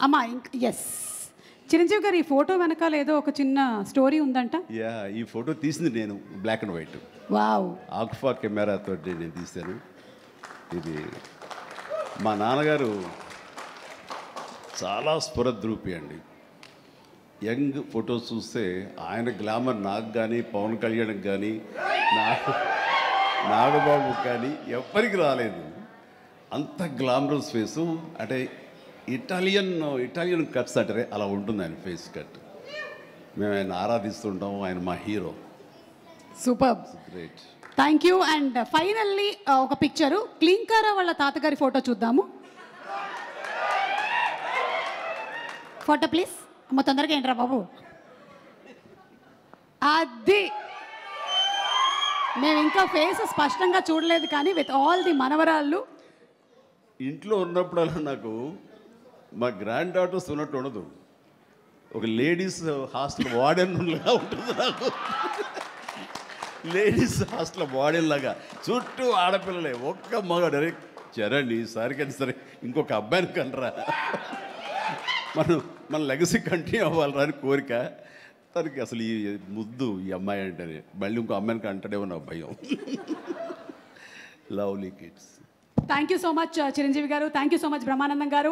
అమ్మా ఎస్ చిరంజీవి గారు ఈ ఫోటో వెనకాల ఏదో ఒక చిన్న స్టోరీ ఉందంట. యా, ఈ ఫోటో తీసింది నేను బ్లాక్ అండ్ వైట్. వావ్. ఆక్ఫా కెమెరాతో నేను తీశాను. ఇది మా నాన్నగారు చాలా స్ఫురద్రూపి అండి. యంగ్ ఫొటోస్ చూస్తే ఆయన గ్లామర్ నాకు కానీ, పవన్ కళ్యాణ్కి కానీ, నాగబాబుకి కానీ ఎవ్వరికి రాలేదు. అంత గ్లామరస్ ఫేసు. అంటే ఇటాలియన్ కట్స్ అంటారే అలా ఉంటుంది ఆయన ఫేస్ కట్. మేము ఆయన ఆరాధిస్తుంటాం. ఆయన మా hero. Super, great. Thank you. And finally ఒక పిక్చరు క్లీంకారా వాళ్ళ తాతగారి ఫోటో చూద్దాము. Photo please. అమ్మ తొందరగా ఏంట్రా బాబు. అది మేము ఇంకా ఫేస్ స్పష్టంగా చూడలేదు కానీ విత్ ఆల్ ది మనవరాళ్ళు ఇంట్లో ఉన్నప్పుడల్లా నాకు మా గ్రాండ్ డాటర్స్ ఉన్నట్టు ఉండదు. ఒక లేడీస్ హాస్టల్ వార్డెన్లాగా ఉంటుంది నాకు. లేడీస్ హాస్టల్ వార్డెన్ లాగా చుట్టూ ఆడపిల్లలే, ఒక్క మగాడు. అరే చరణ్ ఈసారి కానీ సరే ఇంకొక అబ్బాయిని కనరా, మన లెగసీ కంటిన్యూ అవ్వాలరా అని కోరిక. తనకి అసలు ఈ ముద్దు ఈ అమ్మాయి అంటేనే మళ్ళీ ఇంకో అమ్మాయిని అంటాడేమో నాకు భయం. Lovely kids. Thank you so much Chiranjeevi గారు. Thank you so much Brahmanandam గారు.